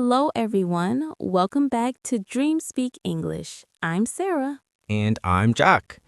Hello, everyone. Welcome back to Dream Speak English. I'm Sarah. And I'm Jack.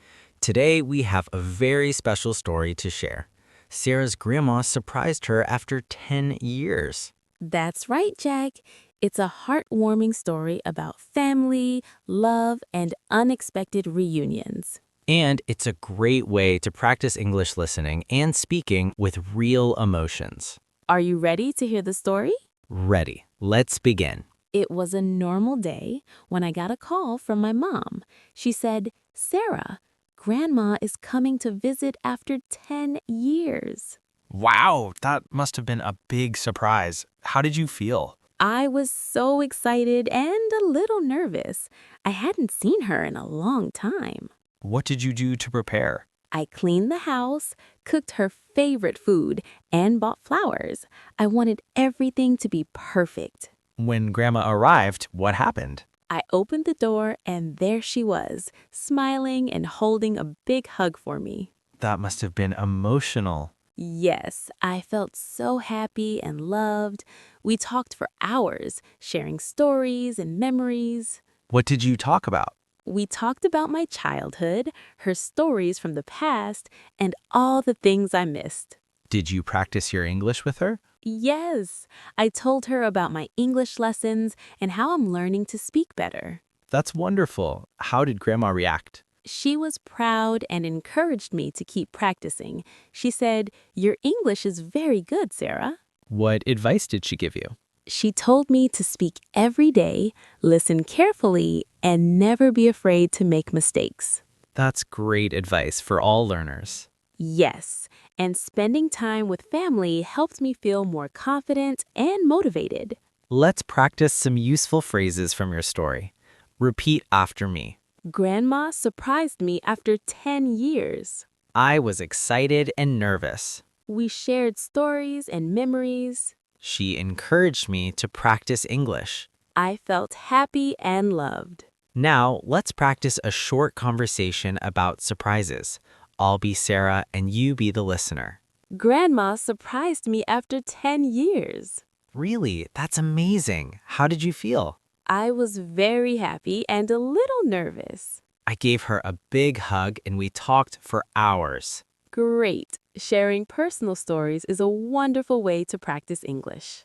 Today we have a very special story to share. Sarah's grandma surprised her after 10 years. That's right, Jack. It's a heartwarming story about family, love, and unexpected reunions. And it's a great way to practice English listening and speaking with real emotions. Are you ready to hear the story? Ready. Let's begin. It was a normal day when I got a call from my mom. She said, "Sarah, Grandma is coming to visit after 10 years." Wow, that must have been a big surprise. How did you feel? I was so excited and a little nervous. I hadn't seen her in a long time. What did you do to prepare? I cleaned the house, cooked her favorite food, and bought flowers. I wanted everything to be perfect. When Grandma arrived, what happened? I opened the door and there she was, smiling and holding a big hug for me. That must have been emotional. Yes, I felt so happy and loved. We talked for hours, sharing stories and memories. What did you talk about? We talked about my childhood, her stories from the past, and all the things I missed. Did you practice your English with her? Yes, I told her about my English lessons and how I'm learning to speak better. That's wonderful. How did Grandma react? She was proud and encouraged me to keep practicing. She said, "Your English is very good, Sarah." What advice did she give you? She told me to speak every day, listen carefully, and never be afraid to make mistakes. That's great advice for all learners. Yes, and spending time with family helped me feel more confident and motivated. Let's practice some useful phrases from your story. Repeat after me. Grandma surprised me after 10 years. I was excited and nervous. We shared stories and memories. She encouraged me to practice English. I felt happy and loved. Now, let's practice a short conversation about surprises. I'll be Sarah and you be the listener. Grandma surprised me after 10 years. Really? That's amazing. How did you feel? I was very happy and a little nervous. I gave her a big hug and we talked for hours. Great. Sharing personal stories is a wonderful way to practice English.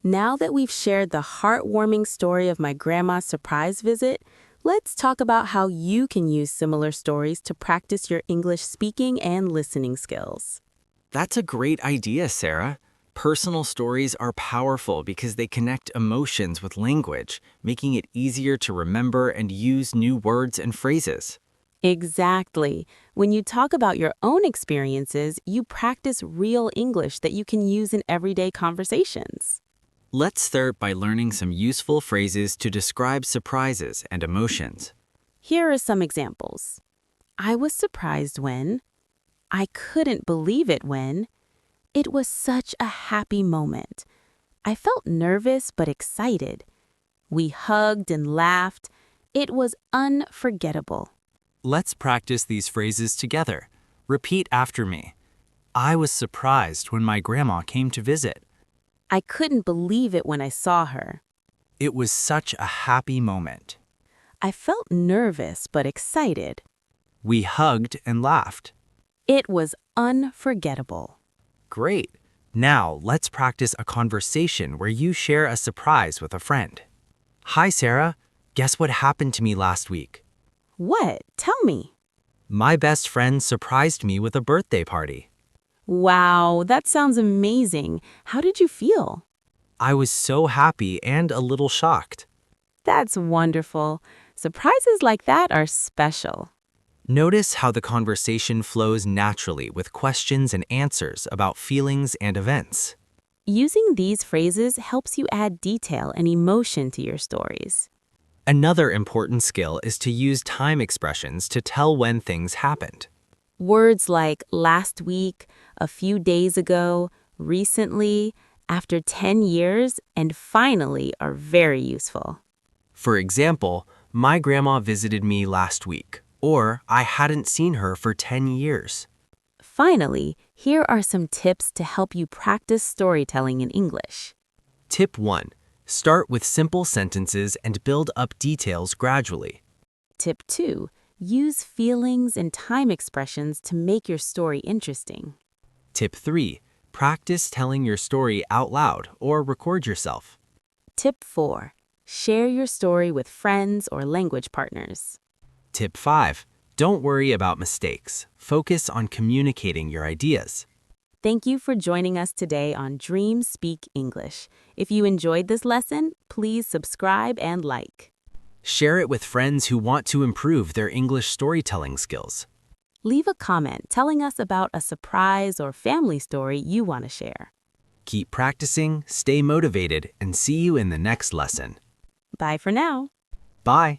Now that we've shared the heartwarming story of my grandma's surprise visit, let's talk about how you can use similar stories to practice your English speaking and listening skills. That's a great idea, Sarah. Personal stories are powerful because they connect emotions with language, making it easier to remember and use new words and phrases. Exactly. When you talk about your own experiences, you practice real English that you can use in everyday conversations. Let's start by learning some useful phrases to describe surprises and emotions. Here are some examples. I was surprised when. I couldn't believe it when. It was such a happy moment. I felt nervous but excited. We hugged and laughed. It was unforgettable. Let's practice these phrases together. Repeat after me. I was surprised when my grandma came to visit. I couldn't believe it when I saw her. It was such a happy moment. I felt nervous but excited. We hugged and laughed. It was unforgettable. Great. Now, let's practice a conversation where you share a surprise with a friend. Hi, Sarah. Guess what happened to me last week? What? Tell me. My best friend surprised me with a birthday party. Wow, that sounds amazing. How did you feel? I was so happy and a little shocked. That's wonderful. Surprises like that are special. Notice how the conversation flows naturally with questions and answers about feelings and events. Using these phrases helps you add detail and emotion to your stories. Another important skill is to use time expressions to tell when things happened. Words like last week, a few days ago, recently, after 10 years, and finally are very useful. For example, my grandma visited me last week, or I hadn't seen her for 10 years. Finally, here are some tips to help you practice storytelling in English. Tip 1. Start with simple sentences and build up details gradually. Tip 2. Use feelings and time expressions to make your story interesting. Tip 3. Practice telling your story out loud or record yourself. Tip 4. Share your story with friends or language partners. Tip 5. Don't worry about mistakes. Focus on communicating your ideas. Thank you for joining us today on Dream Speak English. If you enjoyed this lesson, please subscribe and like. Share it with friends who want to improve their English storytelling skills. Leave a comment telling us about a surprise or family story you want to share. Keep practicing, stay motivated, and see you in the next lesson. Bye for now. Bye.